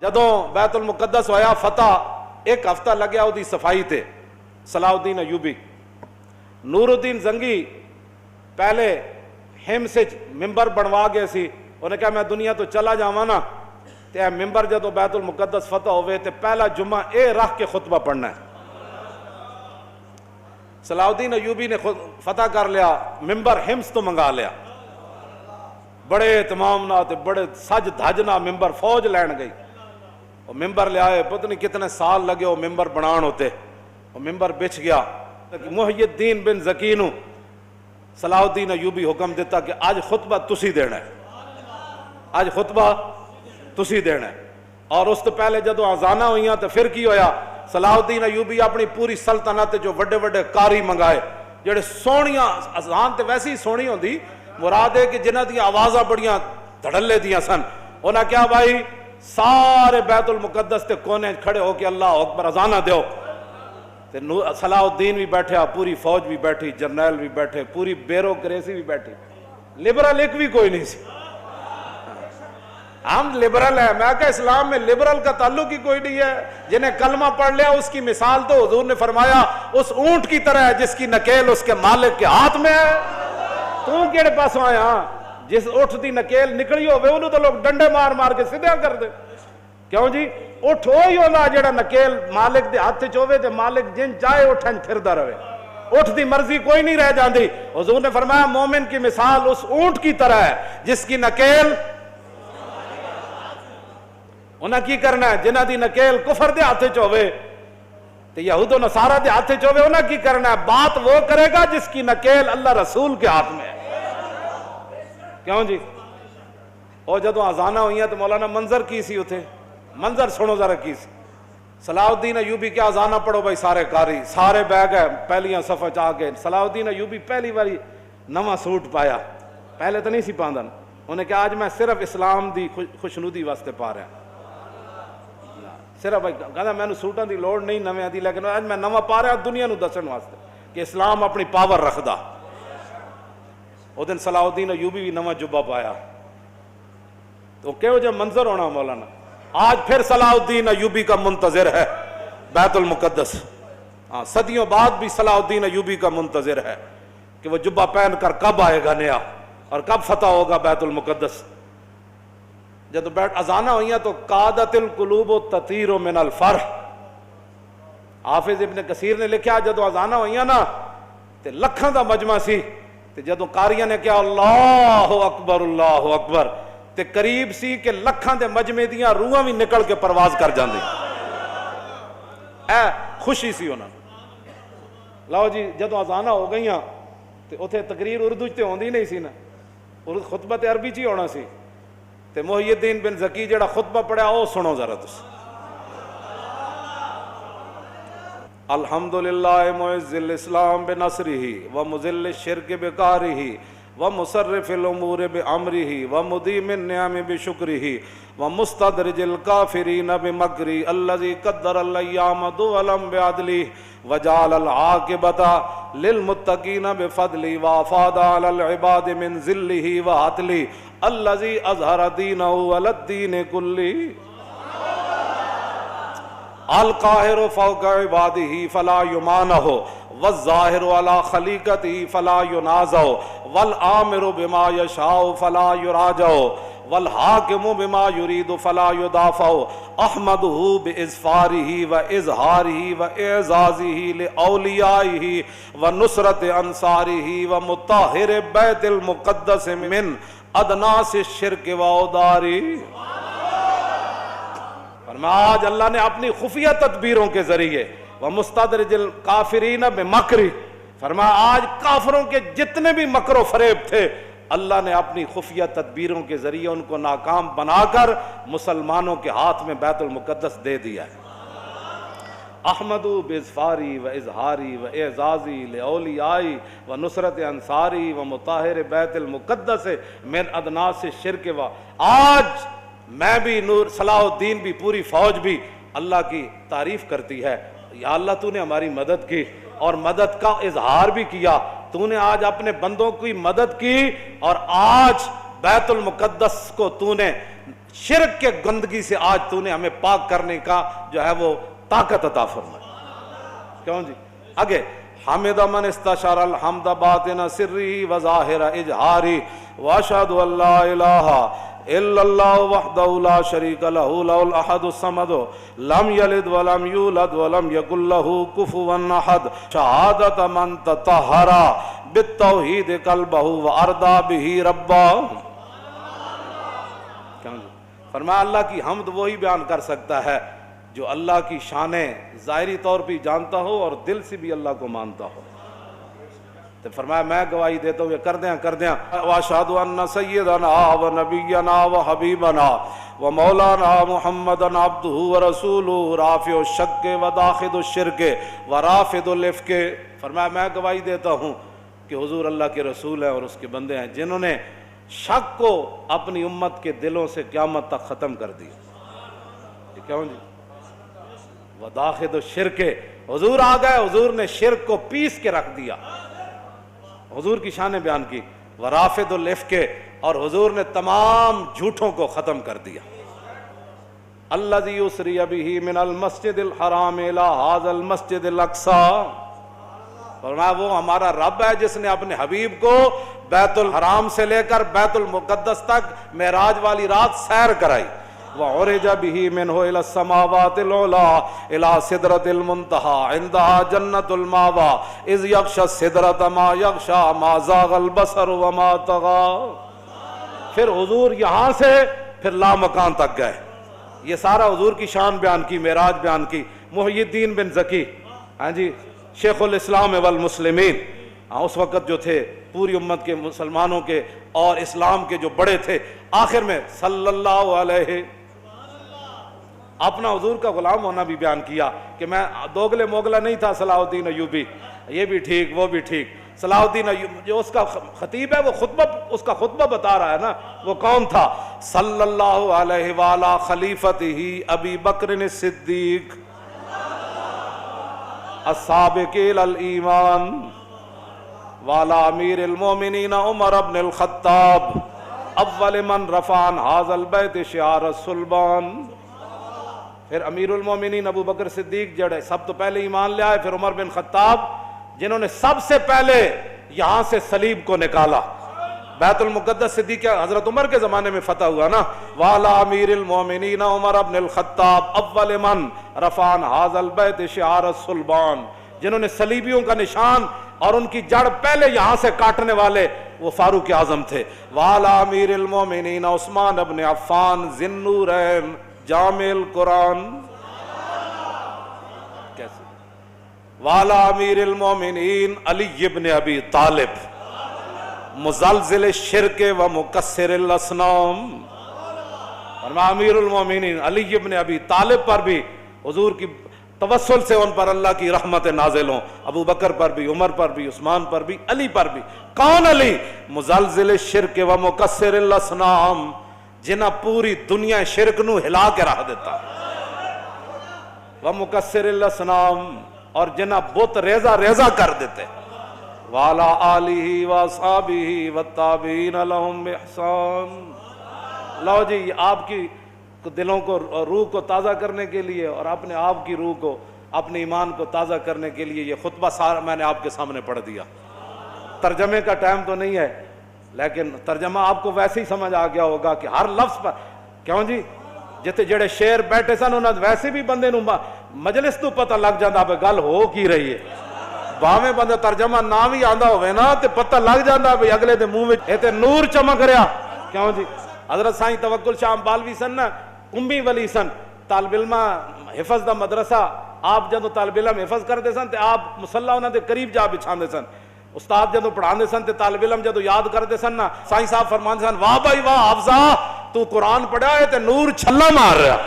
جدوں بیت المقدس ہویا فتح ایک ہفتہ لگیا وہ صفائی تے صلاح الدین ایوبی نور الدین زنگی پہلے ہم سے ممبر بنوا گئے سی انہیں کہا میں دنیا تو چلا جاواں نا تے ممبر جدو بیت المقدس فتح ہوئے تے پہلا جمعہ اے رکھ کے خطبہ پڑھنا ہے۔ صلاح الدین ایوبی نے فتح کر لیا ممبر ہمس تو منگا لیا بڑے اہتمام نہ تے بڑے سج دھجنا ممبر فوج لین گئی وہ ممبر لے آئے پتہ نہیں کتنے سال لگے وہ ممبر بنان ہوتے وہ ممبر بچ گیا محی الدین بن زکینو صلاح الدین ایوبی حکم دیتا کہ آج خطبہ تسی دینا ہے آج خطبہ تسی دینا ہے اور اس تو پہلے جدو آزانہ ہوئیاں تو پھر کی ہویا صلاح الدین ایوبی اپنی پوری سلطنت جو وڈے وڈے قاری منگائے جڑے سونیاں اذان تے ویسی سونی ہوندی مراد ہے کہ جنہ دی آوازاں بڑیاں دھڑلے دیاں سن انہاں کیا بھائی سارے بیت المقدس تے کونے کھڑے ہو کے اللہ اکبر اذانہ دیو تے صلاح الدین بھی بیٹھے پوری فوج بھی بیٹھی جرنیل بھی بیٹھے پوری بیوروکریسی بھی بیٹھی لبرل ایک بھی کوئی نہیں سی ہم لبرل ہیں میں کہا اسلام میں لبرل کا تعلق ہی کوئی نہیں ہے جنہیں کلمہ پڑھ لیا اس کی مثال تو حضور نے فرمایا اس اونٹ کی طرح ہے جس کی نکیل اس کے مالک کے ہاتھ میں ہے تو کیڑے پاس آیا جس اٹھ دی نکیل نکلی ہوئے انہوں تو لوگ ڈنڈے مار مار کے سدھا کر دے کیوں جی اٹھ ہوئی ہونا جڑا نکیل مالک دے ہاتھ چوے تے مالک جن چاہے اٹھن پھردا رہے اٹھ دی مرضی کوئی نہیں رہ جاندی حضور نے فرمایا مومن کی مثال اس اونٹ کی طرح ہے جس کی نکیل انہاں کی کرنا ہے جنہ دی نکیل کفر دے ہاتھ چوے تے یہود و نصارہ دے ہاتھ چوے انہاں کی کرنا ہے بات وہ کرے گا جس کی نکیل اللہ رسول کے ہاتھ میں ہے کیوں جی اور جدو آزانہ ہوئی ہیں تو مولانا منظر کی سی اتھے منظر سنو ذرا کی سی صلاح الدین ایوبی کیا آزانہ پڑھو بھائی سارے قاری سارے بیگ ہے پہلیاں صفحہ چاہ کے صلاح الدین ایوبی پہلی باری نواں سوٹ پایا پہلے تو نہیں سی پاندن انہیں کہا آج میں صرف اسلام دی خوشنودی واسطے پا رہا صرف کہتا میں نے سوٹاں دی لوڑ نہیں نویں دی لیکن آج میں نواں پا رہا دنیا نو دسن واسطے کہ اسلام اپنی پاور رکھدا وہ دن صلاح الدین ایوبی بھی نواں جبہ پایا تو کہو جو منظر ہونا مولانا آج پھر صلاح الدین ایوبی کا منتظر ہے بیت المقدس صدیوں بعد بھی صلاح الدین ایوبی کا منتظر ہے کہ وہ جبہ پہن کر کب آئے گا نیا اور کب فتح ہوگا بیت المقدس جب بیٹھ اذانہ ہوئیاں تو قادت القلوب و تطیر من الفرح حافظ ابن کثیر نے لکھا جدو اذانہ ہوئیاں نا تے لکھاں دا مجمع سی تے جدو قاریاں نے کہا اللہ اکبر تے قریب سی کہ لکھاں دے مجمع دیاں روحاں بھی نکل کے پرواز کر جاندی اے خوشی سی انہاں لاؤ جی جدو اذانہ ہو گئیاں تے اتھے تقریر اردو تے ہوندی نہیں سی نا خطبہ تے عربی چی ہونا سی تے محی الدین بن زکی جڑا خطبہ پڑھا او سنو ذرا تس الحمدللہ معز الاسلام بنصرہ ومذل الشرک بقہرہ ومصرف الامور بامرہ ومدیم النعم بشکرہ ومستدرج الکافرین بمکرہ الذی قدر الایام دولا بعدلہ وجعل العاقبۃ للمتقین بفضلہ وافاض علی العباد من ذلہ وعدلہ الذی اظہر دینہ علی الدین کلہ القاہر فوق عبادہ فلا یمانہ والظاہر علی خلیقتہ فلا ینازع والآمر بما یشاء فلا یراجع والحاکم بما یرید فلا یدافع احمدہ باظفارہ واظہارہ واعزازہ لاولیائہ ونصرت انصارہ ومطہر بیت المقدس من ادناس الشرک واودارہ آج اللہ نے اپنی خفیہ تدبیروں کے ذریعے وَمُسْتَدْرِجِ الْكَافِرِينَ بِمَكْرِ فرمایا آج کافروں کے جتنے بھی مکر و فریب تھے اللہ نے اپنی خفیہ تدبیروں کے ذریعے ان کو ناکام بنا کر مسلمانوں کے ہاتھ میں بیت المقدس دے دیا ہے احمدو باظفاری و اظہاری و اعزازی لاولیائی و نصرت انصاری و مطہر بیت المقدس من ادناس الشرک و آج میں بھی نور صلاح الدین بھی پوری فوج بھی اللہ کی تعریف کرتی ہے یا اللہ تو نے ہماری مدد کی اور مدد کا اظہار بھی کیا تو نے آج اپنے بندوں کی مدد کی اور آج بیت المقدس کو تو نے شرک کے گندگی سے آج تو نے ہمیں پاک کرنے کا جو ہے وہ طاقت عطا فرمائی. کیوں جی آگے حمد من استشار الحمد باطن سری و ظاہر اجہاری واشہد ان لا الہ الا اللہ وحدہ لا شریک لہ لہ الاحد الصمد لم یلد ولم یولد ولم یکن لہ کفوا احد شہادت من تطہر بالتوحید قلبہ وارضا بہ ربا. فرمایا اللہ کی حمد وہی بیان کر سکتا ہے جو اللہ کی شانیں ظاہری طور پہ جانتا ہو اور دل سے بھی اللہ کو مانتا ہو. تو فرمایا میں گواہی دیتا ہوں یہ کر دیں واشہد ان سیدنا و نبینا و حبیبنا و مولانا محمدن عبدہ و رسولہ رافع الشک و داخل الشرک و رافض الافک. فرمایا میں گواہی دیتا ہوں کہ حضور اللہ کے رسول ہیں اور اس کے بندے ہیں جنہوں نے شک کو اپنی امت کے دلوں سے قیامت تک ختم کر دیا. کیوں جی وَدَاخِدُ الشِّرْكِ حضور آ گئے, حضور نے شرک کو پیس کے رکھ دیا, حضور کی شانیں بیان کی. وَرَافِدُ الْإِفْكِ اور حضور نے تمام جھوٹوں کو ختم کر دیا. الَّذِي يُسْرِيَ بِهِ مِنَ الْمَسْجِدِ الْحَرَامِ إِلَى هَذَا الْمَسْجِدِ الْأَقْصَى. فرمایا وہ ہمارا رب ہے جس نے اپنے حبیب کو بیت الحرام سے لے کر بیت المقدس تک معراج والی رات سیر کرائی. وعرج به منه الى السماوات العلى الى سدرۃ المنتہى عندها جنۃ الماوى اذ یغشى السدرۃ ما یغشى ما زاغ البصر وما طغى. پھر حضور یہاں سے پھر لامکان تک گئے. یہ سارا حضور کی شان بیان کی, معراج بیان کی. محی الدین بن زکی ہاں جی شیخ الاسلام والمسلمین اس وقت جو تھے پوری امت کے مسلمانوں کے اور اسلام کے جو بڑے تھے, آخر میں صلی اللہ علیہ اپنا حضور کا غلام ہونا بھی بیان کیا کہ میں دوگلے موگلہ نہیں تھا. صلاح الدین ایوبی یہ بھی ٹھیک وہ بھی ٹھیک. صلاح الدین ایوبی جو اس کا خطیب ہے وہ اس کا خطبہ بتا رہا ہے نا, وہ کون تھا؟ صلی اللہ علیہ وعلی خلیفتہ ابی بکر الصدیق السابق الی الایمان وعلی امیر المومنین عمر بن الخطاب اول من رفع عن هذا البیت شعار الصلبان. پھر امیر المومنین ابو بکر صدیق جڑے سب تو پہلے ایمان لے آئے, پھر عمر بن خطاب جنہوں نے سب سے پہلے یہاں سے صلیب کو نکالا. بیت المقدس صدیق حضرت عمر کے زمانے میں فتح ہوا نا. وعلی امیر المومنین عمر بن الخطاب اول من رفع عن هذا البیت شعار الصلبان, جنہوں نے صلیبیوں کا نشان اور ان کی جڑ پہلے یہاں سے کاٹنے والے وہ فاروق اعظم تھے. وعلی امیر المومنین عثمان بن عفان ذی النورین جامع القرآن. کیسے؟ وعلی امیر المومنین علی بن ابی طالب مزلزل الشرک و مکسر الاصنام. فرمایا امیر المومنین علی بن ابی طالب پر بھی حضور کی توسل سے ان پر اللہ کی رحمت نازل ہوں. ابو بکر پر بھی, عمر پر بھی, عثمان پر بھی, علی پر بھی. کون علی؟ مزلزل الشرک و مکسر الاصنام, جنہ پوری دنیا شرک نو ہلا کے رکھ دیتا. و مکسر الاصنام اور جنہ بت ریزہ ریزہ کر دیتے. وعلی آلہ و اصحابہ والتابعین لہم بإحسان. لو جی آپ کی دلوں کو روح کو تازہ کرنے کے لیے اور اپنے آپ کی روح کو اپنے ایمان کو تازہ کرنے کے لیے یہ خطبہ سارا میں نے آپ کے سامنے پڑھ دیا. ترجمے کا ٹائم تو نہیں ہے لیکن ترجمہ آپ کو ویسے ہی سمجھ آ گیا ہوگا کہ ہر لفظ پر. کیوں جی جتے جڑے شیر بیٹھے سن انہاں ویسے بھی بندے نو مجلس تو پتہ لگ جاندا بے گل ہو کی رہی ہے. باویں بندے ترجمہ نہ بھی آندا ہوئے نا تے پتہ لگ جاندا بھئی اگلے دے منہ وچ اے تے نور چمک رہا. کیوں جی حضرت سائیں توکل شاہ بالوی سن نا, کمبی ولی سن, طالب علم حفظ دا مدرسہ. آپ جدو طالب علم حفظ کرتے سن تے آپ مصلی انہاں دے قریب جا بچھاندے سن. استاد جدو پڑھاندے سن تے طالب علم جدو یاد کرتے سن نا, سائیں صاحب فرماندے سن واہ بھائی واہ حافظہ تو قرآن پڑھا ہے تے نور چھلا مار رہا.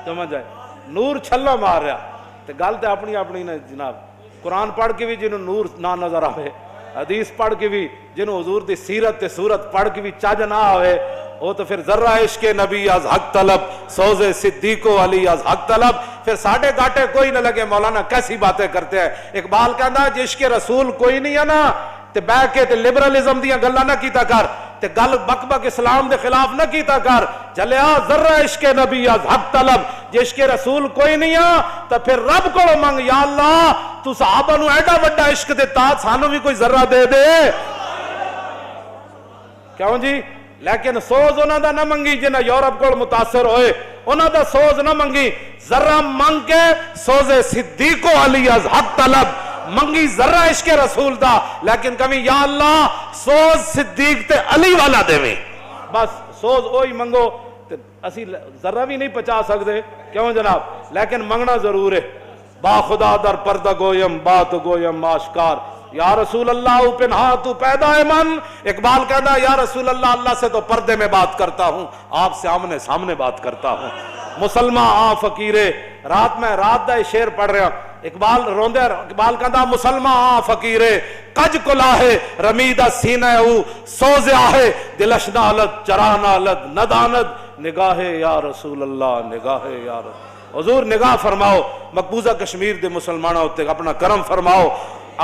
سمجھ آئے, نور چھلا مار رہا. تے گل تے اپنی اپنی نے جناب. قرآن پڑھ کے بھی جنہوں نور نہ نظر آئے, حدیث پڑھ کے بھی جنہوں حضور دی سیرت تے صورت پڑھ کے بھی چج نہ آئے, وہ تو پھر ذرہ عشق نبی از حق طلب سوز صدیق و علی از حق طلب. پھر ساڑھے گاٹے کوئی نہ لگے مولانا کیسی باتیں کرتے ہیں. اقبال کہندا ہے عشق رسول کوئی نہیں ہے نا تے بہ کے تے لبرلزم دیاں گلاں نہ کیتا کر. تے گل بک بک اسلام دے خلاف نہ کیتا کر. چلیا ذرہ عشق نبی از حق طلب, جے عشق رسول کوئی نہیں آ تو پھر رب کو منگ, یا اللہ تو صحابہ نو ایڈا وڈا عشق دیتا, سانو بھی کوئی ذرہ دے دے. کیوں جی؟ لیکن سوز انہاں دا نہ منگی جنہ یورپ کو متاثر ہوئے, انہاں دا سوز نہ منگی, ذرہ منگ کے سوز صدیق و علی از حق طلب منگی, ذرہ عشق رسول دا, لیکن کبھی یا اللہ سوز صدیق تے علی والا دے میں, بس سوز اوہی منگو. اسی ذرہ بھی نہیں پچا سکتے, کیوں جناب؟ لیکن منگنا ضرور ہے. با خدا در پردہ گویم بات گویم آشکار, یا رسول اللہ پنہا تو پیدا ہے من. اقبال کہتا ہے یا رسول اللہ, اللہ سے تو پردے میں بات کرتا ہوں, آپ سے آمنے سامنے بات کرتا ہوں. مسلمان آ فقیرے, رات میں رات دا شعر پڑھ رہا, اقبال روندے, اقبال کہتا مسلمان آ فقیرے کج کلاہے رمیدہ سینہ او سوز آہے دلش نالت چرا نالت ندانت نگاہ یا رسول اللہ نگاہ یا رسول. حضور نگاہ فرماؤ مقبوضہ کشمیر دے مسلمانوں ہوتے, اپنا کرم فرماؤ,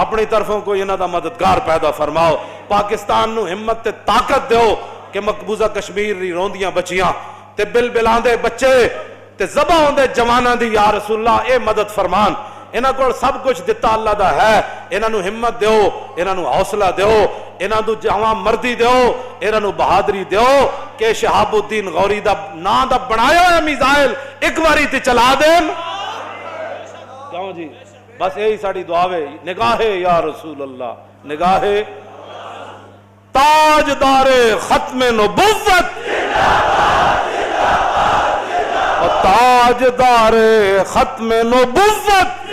اپنی طرفوں کو انہاں دا مددگار پیدا فرماؤ. پاکستان نو ہمت تے طاقت دیو کہ مقبوضہ کشمیر دی روندیاں بچیاں تے بل بلاندے بچے تے ذبح ہوندے جواناں دی یا رسول اللہ اے مدد فرمان. انہاں کو سب کچھ دتا اللہ دا ہے, انہاں نو ہمت دیو, انہاں نو حوصلہ دیو, انہاں نو جواں مردی دیو, انہاں نو بہادری دیو کہ شہاب الدین غوری دا نام دا بنایا ہے میزائل ایک باری تے چلا دین. کیوں جی؟ بس یہی ساری دعا ہے. نگاہ یا رسول اللہ, نگاہ تاجدار ختم نبوت, تاجدار ختم نبوت,